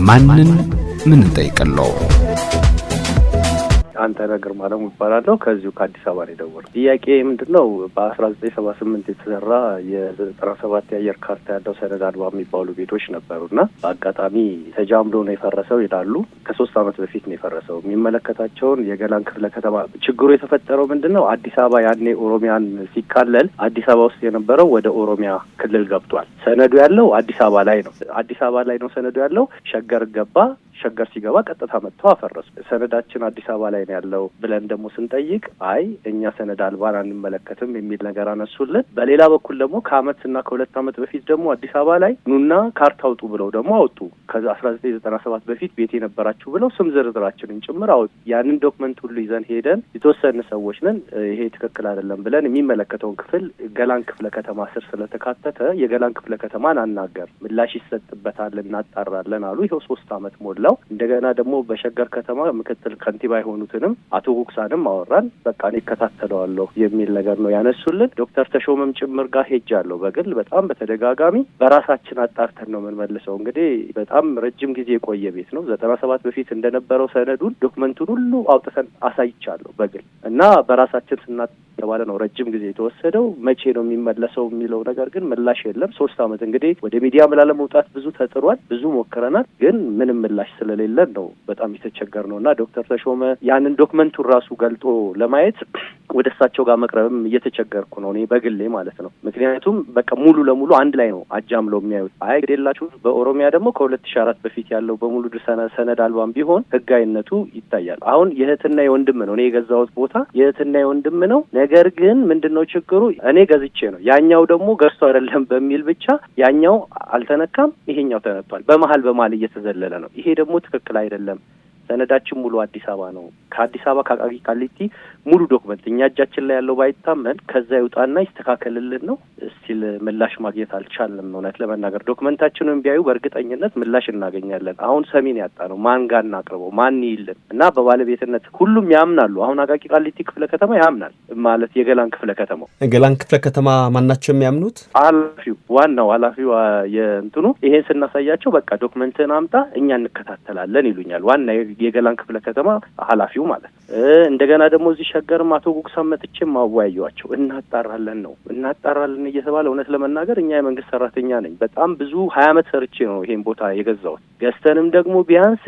ማንን ምን እንጠይቀለው? አንተ ነገር ማለም ይባላልው ከዚሁ ከአዲስ አበባ ነው የደወልኩት። ጥያቄ ምንድነው በ1978 የተሰራ የ97 የአየር ካርታ ያለው ሰነድ አልባ የሚባሉ ቤቶች ነበሩና በአጋጣሚ ተጃምዶ ነው የፈረሰው ይላሉ። ከ3 አመት በፊት ነው የፈረሰው። የሚመለከታቸውን የገላን ክፍለ ከተማ ችግሩ የተፈጠረው ምንድነው አዲስ አበባ ያኔ ኦሮሚያን ሲካለል አዲስ አበባ ውስጥ የነበረው ወደ ኦሮሚያ ክልል ገብቷል። ሰነዱ ያለው አዲስ አበባ ላይ ነው። አዲስ አበባ ላይ ነው ሰነዱ ያለው። ሸገር ገባ። ሸገር ሲገባ ቀጥታ መጥተው አፈረሱ። ሰነዳችን አዲስ አበባ ላይ ነው ያለው ብለን ደግሞ ስንጠይቅ አይ እኛ ሰነድ አልባን አንመለከትም የሚል ነገር አነሱልን። በሌላ በኩል ደግሞ ከአመትና ከ2 አመት በፊት ደግሞ አዲስ አበባ ላይ ኑና ካርታ አውጡ ብለው ደግሞ አወጡ። ከ1997 በፊት ቤት የነበራችሁ ብለው ስም ዝርዝራችንን ጭምር አወጡ። ያንን ዶክመንት ሁሉ ይዘን ሄደን የተወሰነ ሰዎች ነን ይሄ ትክክል አይደለም ብለን የሚመለከተውን ክፍል ገላን ክፍለ ከተማ ስር ስለተካተተ የገላን ክፍለ ከተማን አናገር ምላሽ ይሰጥበታል እናጣራለን አሉ። ይሄው 3 አመት ሞላ። እንደገና ደግሞ በሸገር ከተማ ምክትል ከንቲባ የሆኑትንም አቶ ጉክሳንም አወራን። በቃ እኔ እከታተለዋለሁ የሚል ነገር ነው ያነሱልን። ዶክተር ተሾመም ጭምር ጋር ሄጃለሁ በግል በጣም በተደጋጋሚ በራሳችን አጣርተን ነው የምንመልሰው። እንግዲህ በጣም ረጅም ጊዜ የቆየ ቤት ነው። 97 በፊት እንደነበረው ሰነዱን ዶክመንቱን ሁሉ አውጥተን አሳይቻለሁ በግል እና በራሳችን ስናባለ ነው ረጅም ጊዜ የተወሰደው። መቼ ነው የሚመለሰው የሚለው ነገር ግን ምላሽ የለም። 3 አመት እንግዲህ ወደ ሚዲያ ላለመውጣት ብዙ ተጥሯል፣ ብዙ ሞክረናል፣ ግን ምንም ምላሽ ስለሌለን ነው በጣም የተቸገርነውና ዶክተር ተሾመ ያንን ዶክመንቱን ራሱ ገልጦ ለማየት ወደ እሳቸው ጋር መቅረብም እየተቸገርኩ ነው እኔ በግሌ ማለት ነው። ምክንያቱም በቃ ሙሉ ለሙሉ አንድ ላይ ነው አጃምለው የሚያዩት። አይ ግዴላችሁ በኦሮሚያ ደግሞ ከ2004 በፊት ያለው በሙሉ ሰነድ አልባም ቢሆን ህጋዊነቱ ይታያል። አሁን የእህትና የወንድም ነው እኔ የገዛሁት ቦታ የእህትና የወንድም ነው። ነገር ግን ምንድነው ችግሩ እኔ ገዝቼ ነው ያኛው ደግሞ ገዝቶ አይደለም በሚል ብቻ ያኛው አልተነካም ይሄኛው ተነክቷል። በመሃል እየተዘለለ ነው። ይሄ ደግሞ ትክክል አይደለም። ሰነዳችን ሙሉ አዲስ አበባ ነው። ከአዲስ አበባ ከአቃቂ ቃሊቲ ሙሉ ዶክመንት እኛ እጃችን ላይ ያለው ባይታመን ከዛ ይውጣና ይስተካከልልን ነው። እስቲል ምላሽ ማግኘት አልቻልንም። እውነት ለመናገር ዶክመንታችንን ቢያዩ በእርግጠኝነት ምላሽ እናገኛለን። አሁን ሰሚን ያጣ ነው ማን ጋር እናቅርበው ማን ይልን እና በባለቤትነት ሁሉም ያምናሉ። አሁን አቃቂ ቃሊቲ ክፍለ ከተማ ያምናል ማለት የገላን ክፍለ ከተማው ገላን ክፍለ ከተማ ማናቸው የሚያምኑት ኃላፊው ዋናው ኃላፊው የእንትኑ ይሄን ስናሳያቸው በቃ ዶክመንትን አምጣ እኛ እንከታተላለን ይሉኛል። ዋና የገላን ክፍለ ከተማ ኃላፊው ማለት እንደገና ደግሞ እዚህ ሸገርም አቶ ጉክሳም መጥቼም ማዋያያቸው እናጣራለን እየተባለ እውነት ለመናገር እኛ የመንግስት ሰራተኛ ነኝ በጣም ብዙ 20 አመት ሰርቼ ነው ይሄን ቦታ የገዛሁት። ገዝተንም ደግሞ ቢያንስ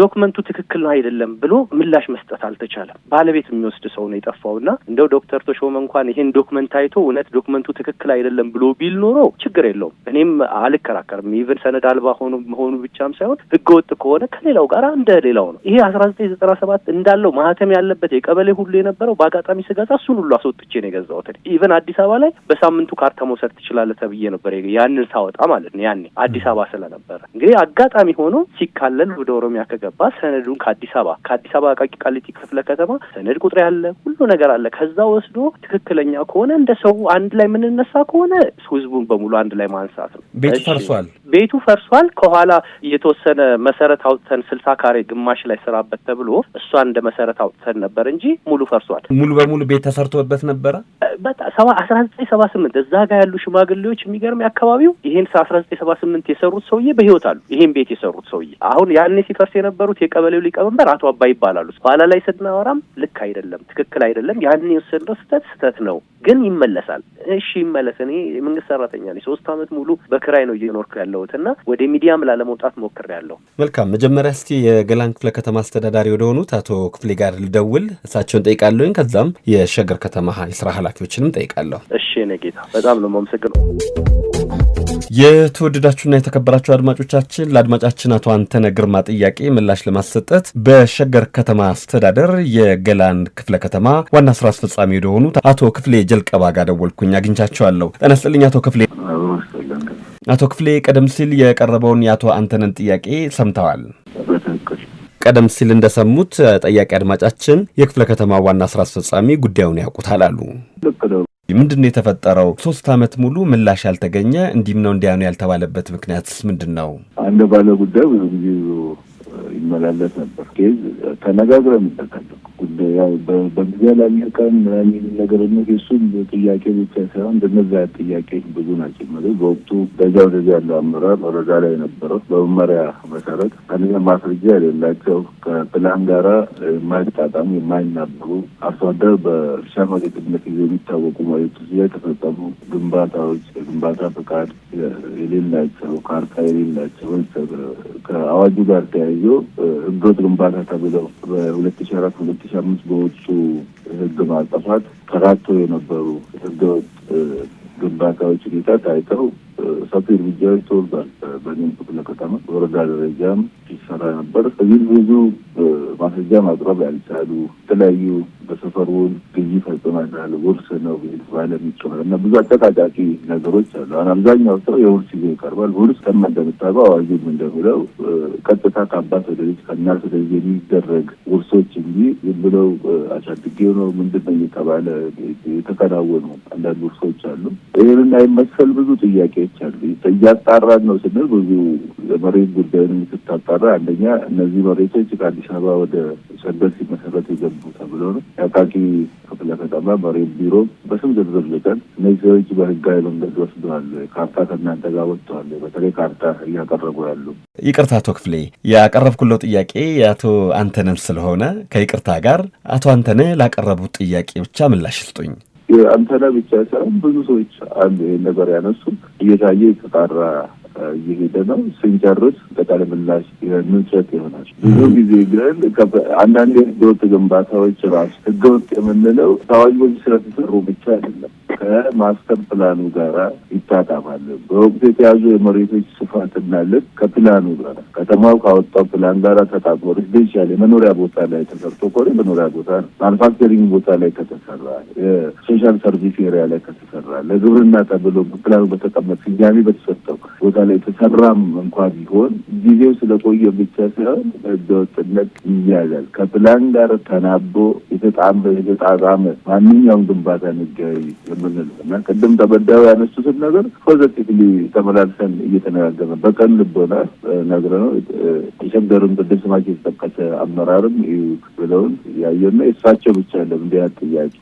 ዶክመንቱ ትክክል ነው አይደለም ብሎ ምላሽ መስጠት አልተቻለም። ባለቤት የሚወስድ ሰው ነው የጠፋውና እንደው ዶክተር ተሾመ እንኳን ይሄን ዶክመንት አይቶ እውነት ዶክመንቱ ትክክል አይደለም ብሎ ቢል ኖሮ ችግር የለውም እኔም አልከራከርም። ኢቭን ሰነድ አልባ ሆኑ ብቻም ሳይሆን ህገወጥ ከሆነ ከሌላው ጋር ሌላው ነው። ይሄ 1997 እንዳለው ማህተም ያለበት የቀበሌ ሁሉ የነበረው በአጋጣሚ ስገዛ እሱን ሁሉ አስወጥቼ ነው የገዛሁት። ኢቭን አዲስ አበባ ላይ በሳምንቱ ካርታ መውሰድ ትችላለህ ተብዬ ነበር ያንን ሳወጣ ማለት ነው። ያኔ አዲስ አበባ ስለነበረ እንግዲህ አጋጣሚ ሆኖ ሲካለል ወደ ኦሮሚያ ከገባ ሰነዱን ከአዲስ አበባ አቃቂ ቃሊቲ ክፍለ ከተማ ሰነድ ቁጥር ያለ ሁሉ ነገር አለ። ከዛ ወስዶ ትክክለኛ ከሆነ እንደ ሰው አንድ ላይ የምንነሳ ከሆነ ህዝቡን በሙሉ አንድ ላይ ማንሳት ነው። ቤቱ ፈርሷል። ከኋላ የተወሰነ መሰረት አውጥተን 60 ካሬ ግማሽ ላይ ስራበት ተብሎ እሷን እንደ መሰረት አውጥተን ነበር እንጂ ሙሉ ፈርሷል። ሙሉ በሙሉ ቤት ተሰርቶበት ነበር። በጣም 1978 እዛ ጋር ያሉ ሽማግሌዎች የሚገርም ያካባቢው ይሄን 1978 የሰሩት ሰውዬ በህይወት አሉ። ይሄን ቤት የሰሩት ሰውዬ አሁን ያኔ ሲፈርስ የነበሩት የቀበሌው ሊቀመንበር አቶ አባይ ይባላሉ። ኋላ ላይ ስናወራም ልክ አይደለም ትክክል አይደለም ያኔ የወሰደው ስህተት ነው ግን ይመለሳል። እሺ ይመለስ። እኔ የመንግስት ሰራተኛ ነኝ 3 አመት ሙሉ በክራይ ነው እየኖርኩ ያለሁትና ወደ ሚዲያም ላለመውጣት ሞክሬያለሁ። መልካም መጀመሪያ እስቲ የገላን ክፍለ ከተማ አስተዳዳሪ ወደሆኑት አቶ ክፍሌ ጋር ልደውል እሳቸውን ጠይቃለሁ። ከዛም የሸገር ከተማ የስራ ኃላፊዎችንም ጠይቃለሁ። እሺ እኔ ጌታ በጣም ነው የማመሰግነው። የተወደዳችሁና የተከበራችሁ አድማጮቻችን ለአድማጫችን አቶ አንተነህ ግርማ ጥያቄ ምላሽ ለማሰጠት በሸገር ከተማ አስተዳደር የገላን ክፍለ ከተማ ዋና ስራ አስፈጻሚ ወደሆኑት አቶ ክፍሌ ጀልቀባ ጋር ደወልኩኝ አግኝቻቸዋለሁ። ጤና ይስጥልኝ አቶ ክፍሌ። አቶ ክፍሌ ቀደም ሲል የቀረበውን የአቶ አንተነህን ጥያቄ ሰምተዋል። ቀደም ሲል እንደሰሙት ጠያቂ አድማጫችን የክፍለ ከተማ ዋና ስራ አስፈጻሚ ጉዳዩን ያውቁታል አሉ። ምንድነው የተፈጠረው? 3 አመት ሙሉ ምላሽ ያልተገኘ እንዲም ነው እንዲያ ነው ያልተባለበት ምክንያትስ ምንድነው? አንድ ባለ ጉዳይ ብዙ ጊዜ ይመላለስ ነበር። ኬዝ ተነጋግረን ተከታተል በጊዜ ላለቀን የሚል ነገር ነው። የሱም ጥያቄ ብቻ ሳይሆን እንደነዛ ጥያቄ ብዙ ናቸው። ማለት በወቅቱ በዛው ያለው አመራር ወረዳ ላይ የነበረው በመመሪያ መሰረት አንደኛ ማስረጃ የሌላቸው ከፕላን ጋራ የማይጣጣሙ የማይናበቡ አርሶ አደር በእርሻ መሬትነት ይዘው የሚታወቁ መሬቶች ላይ የተፈጸሙ ግንባታዎች የግንባታ ፈቃድ የሌላቸው ካርታ የሌላቸው ከአዋጁ ጋር ተያይዞ ህገወጥ ግንባታ ተብለው በ2004 2005 በወጡ ህግ ማዕቀፋት ተራቶ የነበሩ ህገወጥ ግንባታዎች ሁኔታ ታይተው ሰፊ እርምጃዎች ተወስዷል። በእኔም ክፍለ ከተማ በወረዳ ደረጃም ሲሰራ ነበር። እዚህ ብዙ ማስረጃ ማቅረብ ያልቻሉ የተለያዩ በሰፈር ውል ግዢ ፈጽመናል፣ ውርስ ነው ባለ የሚጮህ እና ብዙ አጨቃጫቂ ነገሮች አሉ። አሁን አብዛኛው ሰው የውርስ ይዞ ይቀርባል። ውርስ እንደምታውቀው አዋጁም እንደሚለው ቀጥታ ከአባት ወደ ልጅ ከእናት ወደ ልጅ የሚደረግ ውርሶች እንጂ ዝም ብለው አሳድጌው ነው ምንድነው እየተባለ የተከናወኑ አንዳንድ ውርሶች አሉ። ይህንን አይመሰል ብዙ ጥያቄዎች አሉ። እያጣራን ነው ስንል ብዙ የመሬት ጉዳዩን ስታጣራ አንደኛ እነዚህ መሬቶች ከአዲስ አበባ ወደ ሸገር ሲመሰረት የገቡ ተብሎ ነው። የአቃቂ ክፍለ ከተማ መሬት ቢሮ በስም ዝርዝር ልቀን እነዚህ ሰዎች በህጋዊ መንገድ ወስደዋል፣ ካርታ ከእናንተ ጋር ወጥተዋል። በተለይ ካርታ እያቀረቡ ያሉ። ይቅርታ አቶ ክፍሌ፣ ያቀረብኩለው ጥያቄ የአቶ አንተነህ ስለሆነ ከይቅርታ ጋር አቶ አንተነህ ላቀረቡት ጥያቄ ብቻ ምላሽ ስጡኝ። አንተነህ ብቻ ሳይሆን ብዙ ሰዎች አሉ ይህን ነገር ያነሱ። እየታየ የተጣራ እየሄደ ነው። ስንጨርስ በቃለ ምላሽ ምንሰጥ ይሆናል። ብዙ ጊዜ ግን አንዳንድ ህገወጥ ግንባታዎች ራሱ ህገወጥ የምንለው ታዋቂዎች ስለተሰሩ ብቻ አይደለም፣ ከማስተር ፕላኑ ጋራ ይጣጣማል። በወቅቱ የተያዙ የመሬቶች ስፋትና ልክ ከፕላኑ ጋር ከተማው ካወጣው ፕላን ጋራ ተጣጥሞ ሬዚደንሻል የመኖሪያ ቦታ ላይ ተሰርቶ ከሆነ መኖሪያ ቦታ ነው። ማኑፋክቸሪንግ ቦታ ላይ ከተሰራ፣ የሶሻል ሰርቪስ ኤሪያ ላይ ከተሰራ፣ ለግብርና ተብሎ ፕላኑ በተቀመጠ ስያሜ በተሰጠው ቦታ ላይ ተሰራም እንኳን ቢሆን ጊዜው ስለቆየ ብቻ ሳይሆን ህገወጥነት ይያዛል። ከፕላን ጋር ተናቦ የተጣጣመ ማንኛውም ግንባታ ንጋይ የምንለው እና ቅድም ተበዳዩ ያነሱትን ነገር ፖዘቲቭሊ ተመላልሰን እየተነጋገርን በቀን ልቦና ነግረነው የሸገርም ቅድም ስማቸው የተጠቀሰ አመራርም ብለውን ያየና የእሳቸው ብቻ ያለም እንዲያ ጥያቄ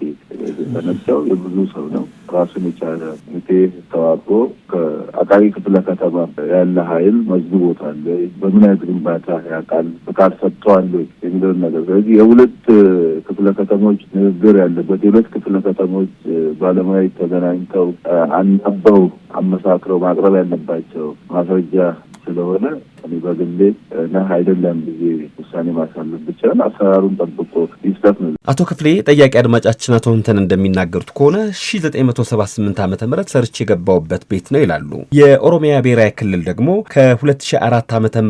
ተነሳው የብዙ ሰው ነው። ራሱን የቻለ ሚቴ ተዋቅሮ ከአቃቂ ክፍለ ከተማ ያለ ኃይል መዝግቦታል፣ በምን አይነት ግንባታ ያውቃል፣ ፍቃድ ሰጥተዋል የሚለውን ነገር። ስለዚህ የሁለት ክፍለ ከተሞች ንግግር ያለበት የሁለት ክፍለ ከተሞች ባለሙያዎች ተገናኝተው አናበው አመሳክረው ማቅረብ ያለባቸው ማስረጃ ስለሆነ እኔ በግሌ አይደለም ጊዜ ውሳኔ ማሳለፍ ብቻ አሰራሩን ጠብቆ ይስጠት ነው። አቶ ክፍሌ ጠያቂ አድማጫችን አቶ አንተነህ እንደሚናገሩት ከሆነ 1978 ዓ.ም ሰርች የገባውበት ቤት ነው ይላሉ። የኦሮሚያ ብሔራዊ ክልል ደግሞ ከ2004 ዓ.ም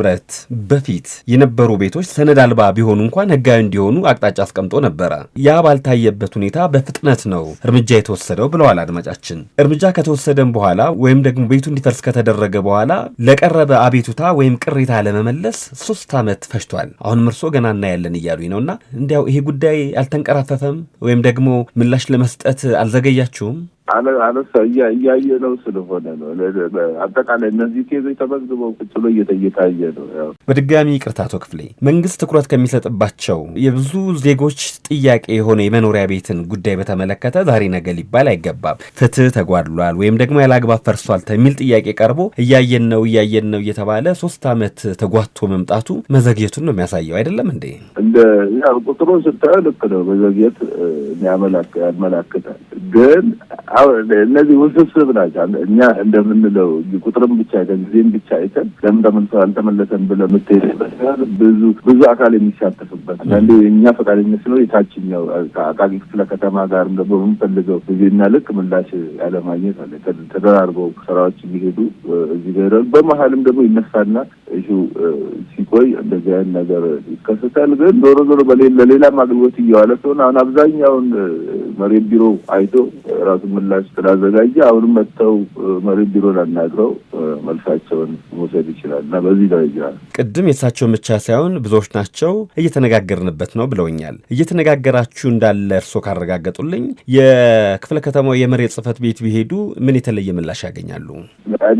በፊት የነበሩ ቤቶች ሰነድ አልባ ቢሆኑ እንኳን ህጋዊ እንዲሆኑ አቅጣጫ አስቀምጦ ነበረ። ያ ባልታየበት ሁኔታ በፍጥነት ነው እርምጃ የተወሰደው ብለዋል አድማጫችን። እርምጃ ከተወሰደም በኋላ ወይም ደግሞ ቤቱ እንዲፈርስ ከተደረገ በኋላ ለቀረበ አቤቱታ ወይም ቅሬታ ለመመለስ 3 ዓመት ፈጅቷል። አሁንም እርሶ ገና እናያለን እያሉኝ ነውና እንዲያው ይሄ ጉዳይ አልተንቀራፈፈም ወይም ደግሞ ምላሽ ለመስጠት አልዘገያችሁም? አነሳ እያየ ነው ስለሆነ ነው። አጠቃላይ እነዚህ ኬዞች ተመዝግበው ቁጭ ብሎ እየታየ ነው። በድጋሚ ይቅርታ አቶ ክፍሌ፣ መንግስት ትኩረት ከሚሰጥባቸው የብዙ ዜጎች ጥያቄ የሆነ የመኖሪያ ቤትን ጉዳይ በተመለከተ ዛሬ ነገ ሊባል አይገባም። ፍትህ ተጓድሏል ወይም ደግሞ ያላግባብ ፈርሷል የሚል ጥያቄ ቀርቦ እያየን ነው እየተባለ 3 ዓመት ተጓቶ መምጣቱ መዘግየቱን ነው የሚያሳየው አይደለም እንዴ? እንደ ቁጥሩን ስታየው ልክ ነው፣ መዘግየት ያመላክታል። ግን እነዚህ ውስብስብ ናቸው። እኛ እንደምንለው ቁጥርም ብቻ አይተን ጊዜም ብቻ አይተን ለምን ተመልሰው አልተመለሰም ብለህ የምትሄድበት ብዙ አካል የሚሳተፍበት አንዴ የእኛ ፈቃደኝነት ነው። የታችኛው አቃቂ ክፍለ ከተማ ጋርም ደግሞ የምንፈልገው ጊዜና ልክ ምላሽ ያለማግኘት አለ። ተደራርበው ስራዎች እየሄዱ እዚህ ጋር በመሀልም ደግሞ ይነሳና እሱ ሲቆይ እንደዚህ አይነት ነገር ይከሰታል። ግን ዞሮ ዞሮ ለሌላም አገልግሎት እየዋለ ስለሆነ አሁን አብዛኛውን መሬት ቢሮ አይቶ ራሱ ምላሽ ስላዘጋጀ አሁንም መጥተው መሬት ቢሮ ላናግረው መልሳቸውን መውሰድ ይችላል እና በዚህ ደረጃ ቅድም የሳቸውን ብቻ ሳይሆን ብዙዎች ናቸው እየተነጋገርንበት ነው ብለውኛል። እየተነጋገራችሁ እንዳለ እርሶ ካረጋገጡልኝ የክፍለ ከተማው የመሬት ጽሕፈት ቤት ቢሄዱ ምን የተለየ ምላሽ ያገኛሉ?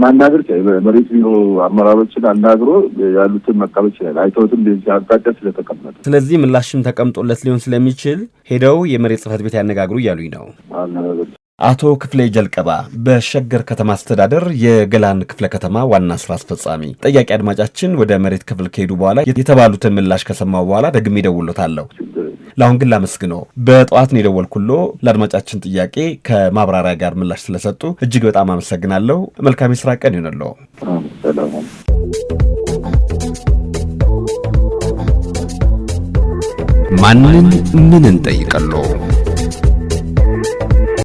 ማናገር መሬት ቢሮ አመራሮችን አናግረው ተነግሮ ያሉትን መቀበል ይችላል። አይተውትም ቢዚ አቅጣጫ ስለተቀመጠ ስለዚህ ምላሽም ተቀምጦለት ሊሆን ስለሚችል ሄደው የመሬት ጽሕፈት ቤት ያነጋግሩ እያሉኝ ነው። አቶ ክፍሌ ጀልቀባ በሸገር ከተማ አስተዳደር የገላን ክፍለ ከተማ ዋና ስራ አስፈጻሚ። ጠያቂ አድማጫችን ወደ መሬት ክፍል ከሄዱ በኋላ የተባሉትን ምላሽ ከሰማው በኋላ ደግሜ እደውልሎታለሁ። ለአሁን ግን ላመስግነው። በጠዋት ነው የደወልኩሎ። ለአድማጫችን ጥያቄ ከማብራሪያ ጋር ምላሽ ስለሰጡ እጅግ በጣም አመሰግናለሁ። መልካም የስራ ቀን ይሁንልዎ። ማንን ምን እንጠይቀለው?